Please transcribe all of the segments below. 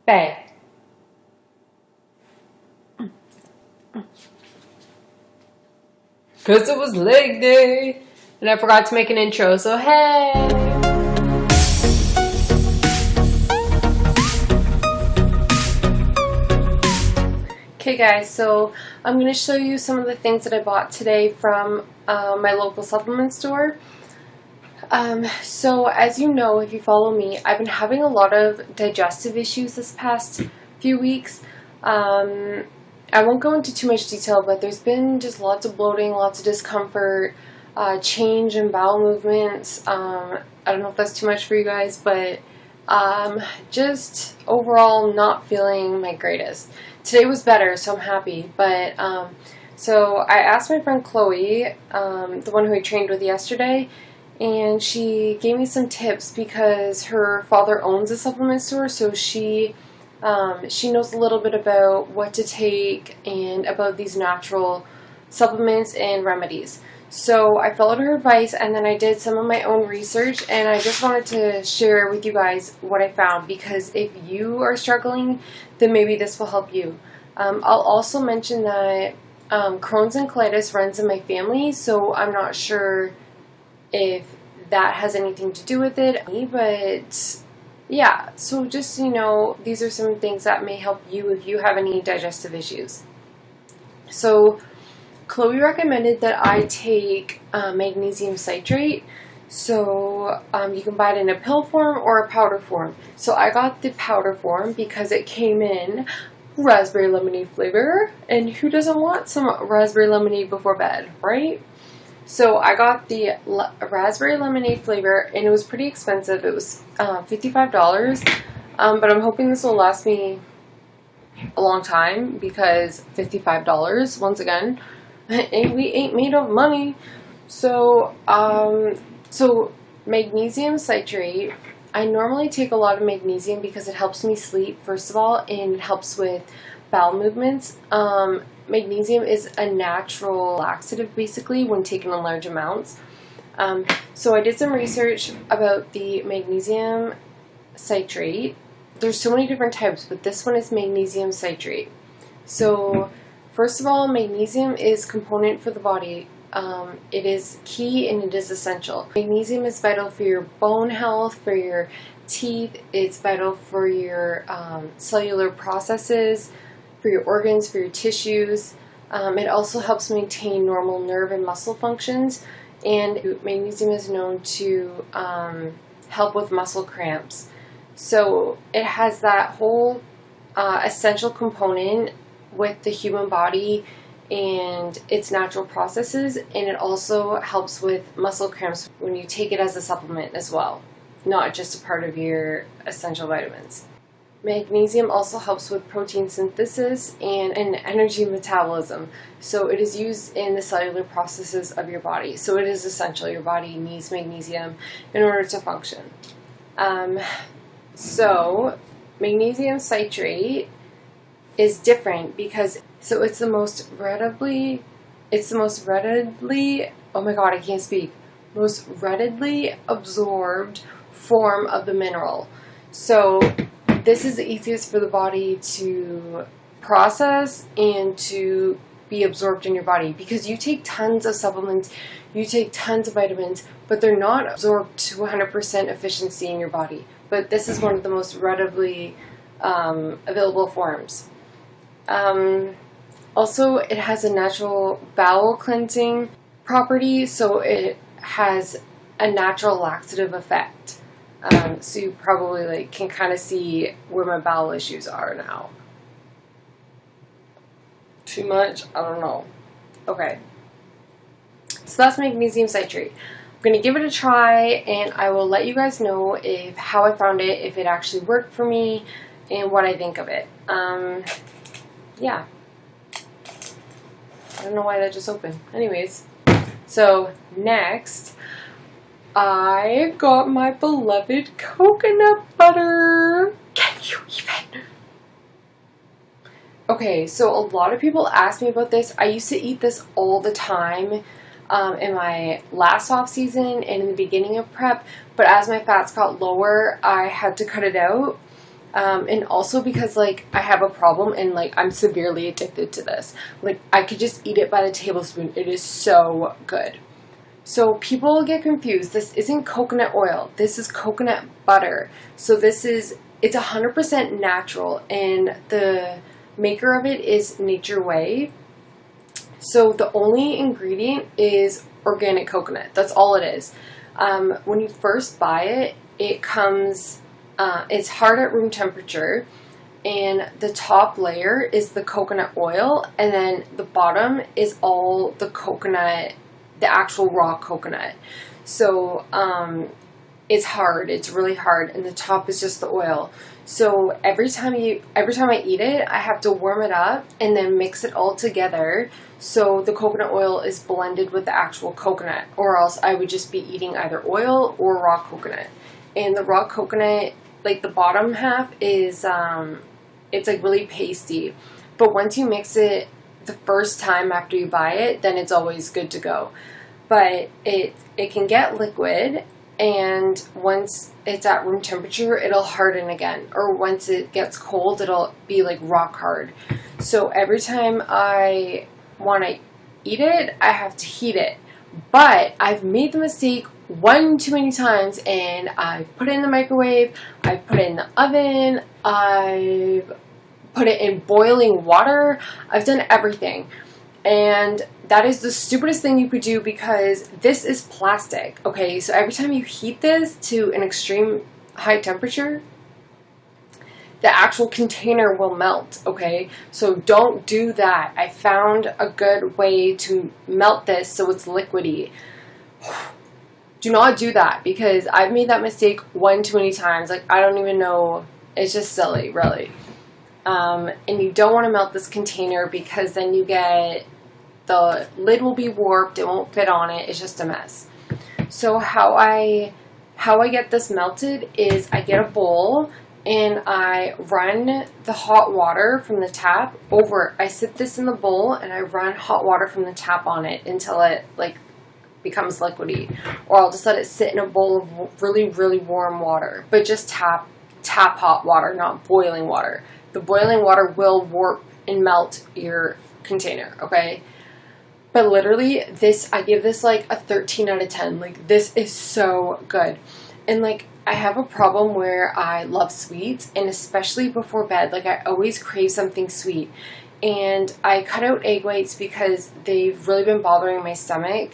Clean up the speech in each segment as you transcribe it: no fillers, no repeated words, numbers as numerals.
Bang. Because it was leg day. And I forgot to make an intro, so hey! Okay guys, so I'm going to show you some of the things that I bought today from my local supplement store. So as you know, if you follow me, I've been having a lot of digestive issues this past few weeks. I won't go into too much detail, but there's been just lots of bloating, lots of discomfort, change in bowel movements. I don't know if that's too much for you guys, but just overall not feeling my greatest. Today was better, so I'm happy. But so I asked my friend Chloe, the one who I trained with yesterday, and she gave me some tips because her father owns a supplement store, so she knows a little bit about what to take and about these natural supplements and remedies. So I followed her advice, and then I did some of my own research, and I just wanted to share with you guys what I found, because if you are struggling, then maybe this will help you. I'll also mention that Crohn's and colitis runs in my family, so I'm not sure if that has anything to do with it, but yeah, so just, you know, these are some things that may help you if you have any digestive issues. So Chloe recommended that I take magnesium citrate. So you can buy it in a pill form or a powder form. So I got the powder form because it came in raspberry lemonade flavor, and who doesn't want some raspberry lemonade before bed, right? So I got the raspberry lemonade flavor, and it was pretty expensive. It was $55, but I'm hoping this will last me a long time, because $55, once again, we ain't made of money. So so magnesium citrate, I normally take a lot of magnesium because it helps me sleep, first of all, and it helps with bowel movements. Magnesium is a natural laxative, basically, when taken in large amounts. So I did some research about the magnesium citrate. There's so many different types, but this one is magnesium citrate. So first of all, magnesium is component for the body. It is key and it is essential. Magnesium is vital for your bone health, for your teeth. It's vital for your cellular processes, for your organs, for your tissues. It also helps maintain normal nerve and muscle functions, and magnesium is known to help with muscle cramps. So it has that whole essential component with the human body and its natural processes, and it also helps with muscle cramps when you take it as a supplement as well, not just a part of your essential vitamins. Magnesium also helps with protein synthesis and energy metabolism. So it is used in the cellular processes of your body. So it is essential. Your body needs magnesium in order to function. So magnesium citrate is different because it's the most readily, oh my god, I can't speak, most readily absorbed form of the mineral. So this is the easiest for the body to process and to be absorbed in your body, because you take tons of supplements, you take tons of vitamins, but they're not absorbed to 100% efficiency in your body. But this is one of the most readily available forms. Also, it has a natural bowel cleansing property, so it has a natural laxative effect. So you probably can kind of see where my bowel issues are now. Too much? I don't know. Okay. So that's magnesium citrate. I'm going to give it a try, and I will let you guys know how I found it, if it actually worked for me, and what I think of it. Yeah. I don't know why that just opened. Anyways. So, next, I got my beloved coconut butter. Can you even? Okay, so a lot of people ask me about this. I used to eat this all the time in my last off season and in the beginning of prep, but as my fats got lower, I had to cut it out. And also because, like, I have a problem and, like, I'm severely addicted to this. Like, I could just eat it by the tablespoon. It is so good. So people get confused. This isn't coconut oil. This is coconut butter. So it's 100% natural, and the maker of it is Nature Way. So the only ingredient is organic coconut. That's all it is. When you first buy it, it comes, it's hard at room temperature, and the top layer is the coconut oil, and then the bottom is all the coconut, the actual raw coconut. So it's hard. It's really hard, and the top is just the oil. So every time I eat it, I have to warm it up and then mix it all together. So the coconut oil is blended with the actual coconut, or else I would just be eating either oil or raw coconut. And the raw coconut, like the bottom half is, it's like really pasty. But once you mix it the first time after you buy it, then it's always good to go. But it can get liquid, and once it's at room temperature, it'll harden again. Or once it gets cold, it'll be like rock hard. So every time I want to eat it, I have to heat it. But I've made the mistake one too many times, and I've put it in the microwave, I've put it in the oven, I've put it in boiling water, I've done everything. And that is the stupidest thing you could do, because this is plastic, okay? So every time you heat this to an extreme high temperature, the actual container will melt, okay? So don't do that. I found a good way to melt this so it's liquidy. Do not do that, because I've made that mistake one too many times. Like, I don't even know. It's just silly, really. And you don't want to melt this container, because then you get, the lid will be warped, it won't fit on it, it's just a mess. So how I get this melted is I get a bowl and I run the hot water from the tap over. I sit this in the bowl and I run hot water from the tap on it until it like becomes liquidy. Or I'll just let it sit in a bowl of really, really warm water, but just tap hot water, not boiling water. The boiling water will warp and melt your container, okay? But literally, I give this like a 13 out of 10. Like, this is so good. And like, I have a problem where I love sweets, and especially before bed, like I always crave something sweet. And I cut out egg whites because they've really been bothering my stomach.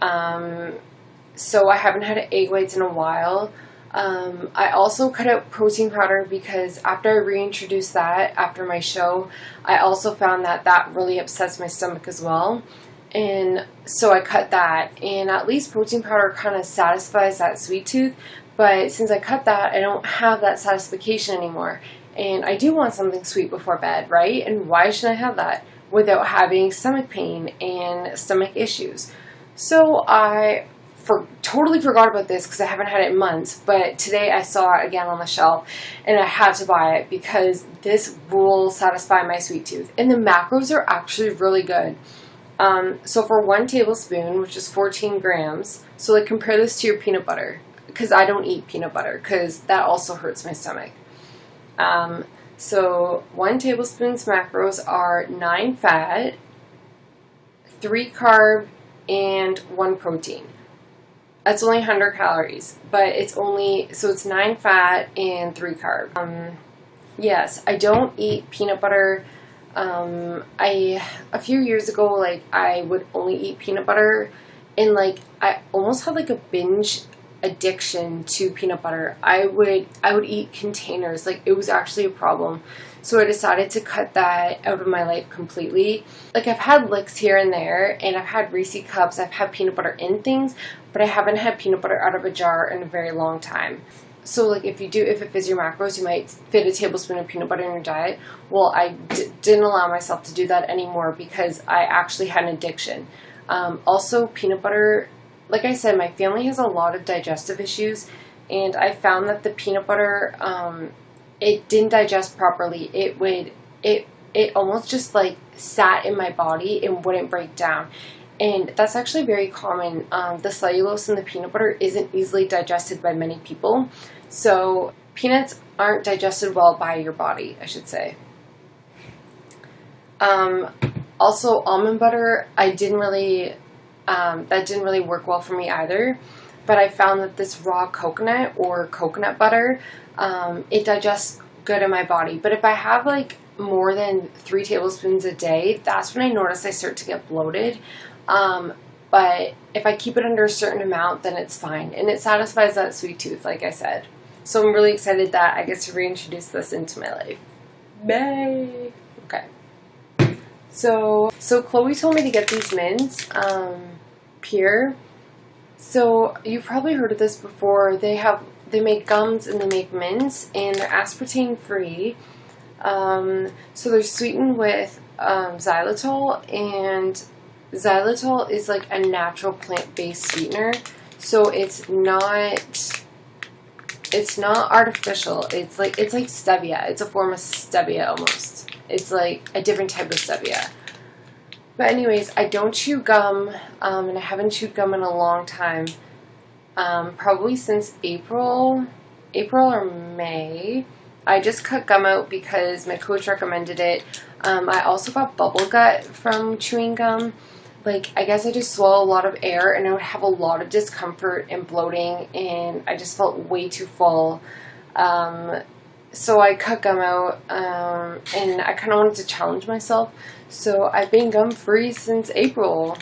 So I haven't had egg whites in a while. I also cut out protein powder because after I reintroduced that after my show, I also found that really upsets my stomach as well. And so I cut that, and at least protein powder kind of satisfies that sweet tooth. But since I cut that, I don't have that satisfaction anymore. And I do want something sweet before bed, right? And why should I have that without having stomach pain and stomach issues? So I totally forgot about this because I haven't had it in months. But today I saw it again on the shelf, and I had to buy it because this will satisfy my sweet tooth. And the macros are actually really good. So for 1 tablespoon, which is 14 grams, so like compare this to your peanut butter, because I don't eat peanut butter because that also hurts my stomach. So 1 tablespoon's macros are 9 fat, 3 carb, and 1 protein. That's only 100 calories, but it's 9 fat and 3 carb. Yes, I don't eat peanut butter. A few years ago, like, I would only eat peanut butter, and like, I almost had like a binge addiction to peanut butter. I would eat containers. Like, it was actually a problem. So I decided to cut that out of my life completely. Like, I've had licks here and there, and I've had Reese cups, I've had peanut butter in things, but I haven't had peanut butter out of a jar in a very long time. So, like, if it fits your macros, you might fit a tablespoon of peanut butter in your diet. Well, I didn't allow myself to do that anymore because I actually had an addiction. Also, peanut butter, like I said, my family has a lot of digestive issues, and I found that the peanut butter, it didn't digest properly. It almost just, like, sat in my body and wouldn't break down. And that's actually very common. The cellulose in the peanut butter isn't easily digested by many people. So peanuts aren't digested well by your body, I should say. Also, almond butter, that didn't really work well for me either. But I found that this raw coconut or coconut butter, it digests good in my body. But if I have like more than 3 tablespoons a day, that's when I notice I start to get bloated. But if I keep it under a certain amount, then it's fine. And it satisfies that sweet tooth, like I said. So I'm really excited that I get to reintroduce this into my life. Yay! Okay. So Chloe told me to get these mints, pure. So you've probably heard of this before. They make gums and they make mints, and they're aspartame free. So they're sweetened with xylitol, and xylitol is like a natural plant-based sweetener. So it's not artificial. It's like stevia. It's a form of stevia almost. It's like a different type of stevia. But anyways, I don't chew gum, and I haven't chewed gum in a long time. Probably since April or May. I just cut gum out because my coach recommended it. I also got bubble gut from chewing gum. Like, I guess I just swallow a lot of air, and I would have a lot of discomfort and bloating, and I just felt way too full. So I cut gum out, and I kind of wanted to challenge myself. So I've been gum-free since April.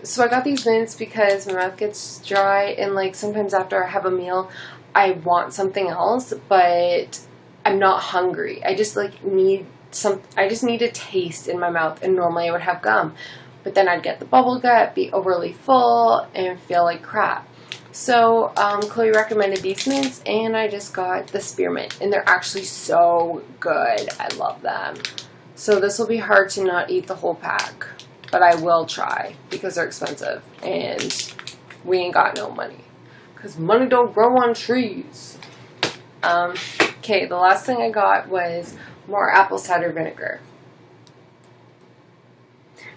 So I got these mints because my mouth gets dry, and like sometimes after I have a meal, I want something else, but I'm not hungry. I just need a taste in my mouth, and normally I would have gum. But then I'd get the bubble gut, be overly full, and feel like crap. So Chloe recommended these mints, and I just got the spearmint, and they're actually so good. I love them. So this will be hard to not eat the whole pack, but I will try because they're expensive, and we ain't got no money because money don't grow on trees. Okay, the last thing I got was more apple cider vinegar.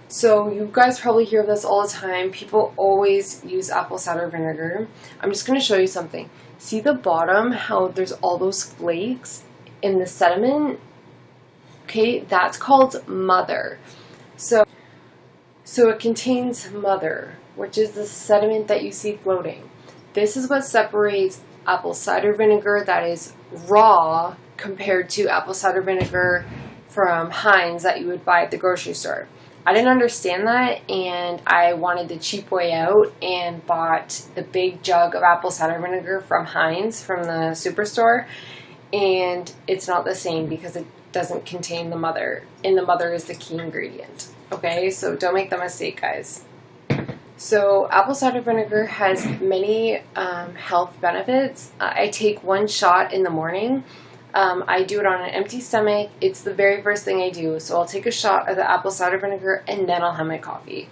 So you guys probably hear this all the time. People always use apple cider vinegar. I'm just going to show you something. See the bottom, how there's all those flakes in the sediment? Okay, that's called mother. So it contains mother, which is the sediment that you see floating. This is what separates apple cider vinegar that is raw compared to apple cider vinegar from Heinz that you would buy at the grocery store. I didn't understand that, and I wanted the cheap way out and bought the big jug of apple cider vinegar from Heinz from the superstore, and it's not the same because it doesn't contain the mother, and the mother is the key ingredient. Okay, so don't make the mistake, guys. So apple cider vinegar has many health benefits. I take 1 shot in the morning. I do it on an empty stomach. It's the very first thing I do. So I'll take a shot of the apple cider vinegar, and then I'll have my coffee.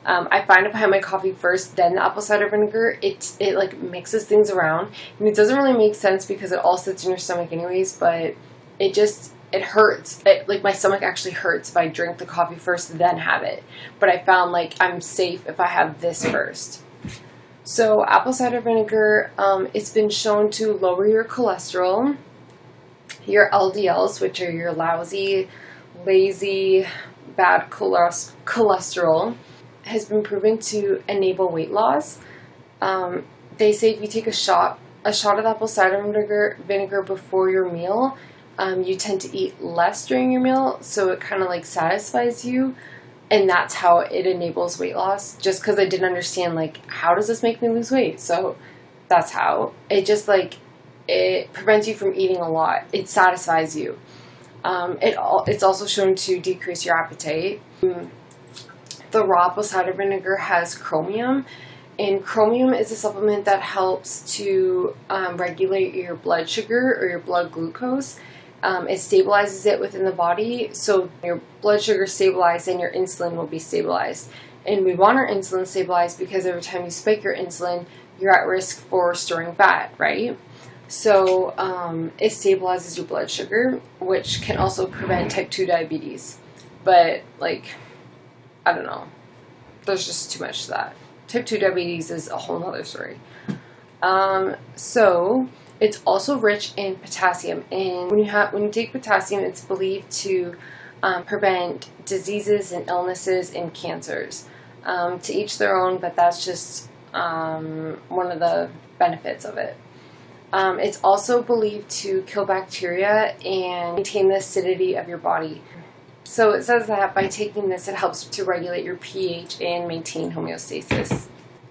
I find if I have my coffee first, then the apple cider vinegar, it like mixes things around. And it doesn't really make sense because it all sits in your stomach anyways, but it hurts. Like my stomach actually hurts if I drink the coffee first, then have it. But I found like I'm safe if I have this first. So apple cider vinegar, it's been shown to lower your cholesterol, your LDLs, which are your lousy, lazy, bad cholesterol, has been proven to enable weight loss. They say if you take a shot of apple cider vinegar before your meal, you tend to eat less during your meal, so it kind of like satisfies you, and that's how it enables weight loss. Just because I didn't understand like how does this make me lose weight, so that's how it just like. It prevents you from eating a lot. It satisfies you. It's also shown to decrease your appetite. The raw apple cider vinegar has chromium, and chromium is a supplement that helps to regulate your blood sugar or your blood glucose. It stabilizes it within the body, so your blood sugar is stabilized and your insulin will be stabilized. And we want our insulin stabilized because every time you spike your insulin, you're at risk for storing fat, right? So it stabilizes your blood sugar, which can also prevent type 2 diabetes. But, like, I don't know. There's just too much to that. Type 2 diabetes is a whole other story. So It's also rich in potassium, and when you take potassium, it's believed to prevent diseases and illnesses and cancers. To each their own, but that's just one of the benefits of it. It's also believed to kill bacteria and maintain the acidity of your body. So it says that by taking this, it helps to regulate your pH and maintain homeostasis.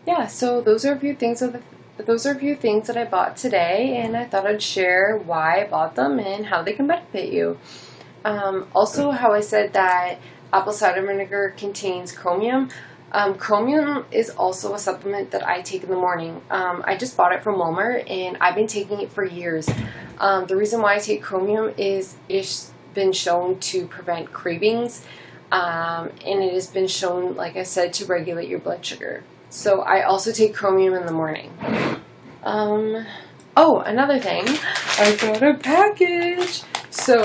Yeah, so those are a few things that I bought today, and I thought I'd share why I bought them and how they can benefit you. Also, how I said that apple cider vinegar contains chromium. Chromium is also a supplement that I take in the morning. I just bought it from Walmart, and I've been taking it for years. The reason why I take chromium is it's been shown to prevent cravings, and it has been shown, like I said, to regulate your blood sugar. So I also take chromium in the morning. Oh, another thing, I got a package. So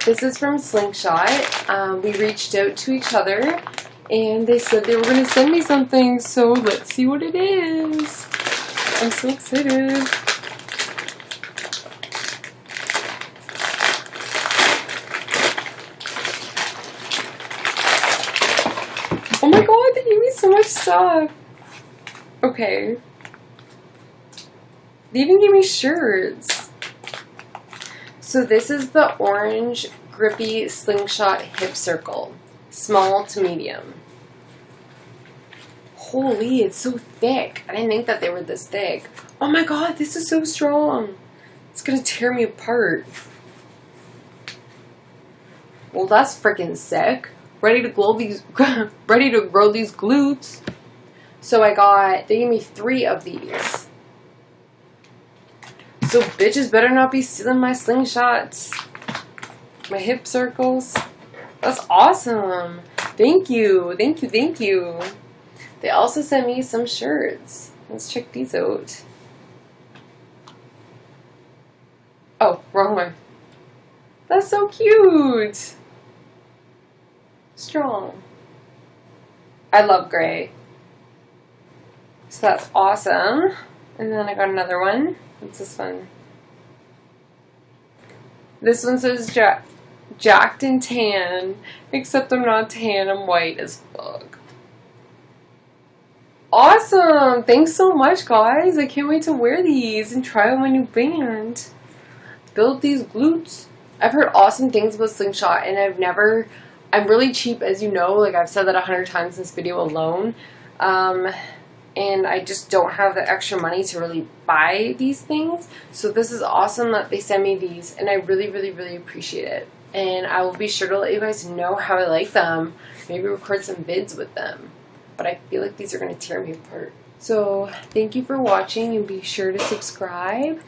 this is from Slingshot. We reached out to each other, and they said they were going to send me something, so let's see what it is. I'm so excited. Oh my god, they gave me so much stuff. Okay. They even gave me shirts. So this is the orange grippy Slingshot hip circle. Small to medium. Holy, it's so thick. I didn't think that they were this thick. Oh my god, this is so strong. It's gonna tear me apart. Well, that's freaking sick. Ready to grow these glutes. So they gave me 3 of these. So bitches better not be stealing my slingshots. My hip circles. That's awesome. Thank you. Thank you. Thank you. They also sent me some shirts. Let's check these out. Oh, wrong one. That's so cute. Strong. I love gray. So that's awesome. And then I got another one. What's this one? This one says jacked and tan, except I'm not tan, I'm white as fuck. Awesome! Thanks so much, guys. I can't wait to wear these and try out my new band. Build these glutes. I've heard awesome things about Slingshot, and I'm really cheap, as you know. Like, I've said that 100 times in this video alone. And I just don't have the extra money to really buy these things. So this is awesome that they send me these, and I really, really, really appreciate it. And I will be sure to let you guys know how I like them. Maybe record some vids with them. But I feel like these are going to tear me apart. So thank you for watching, and be sure to subscribe.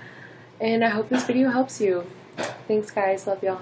And I hope this video helps you. Thanks, guys. Love y'all.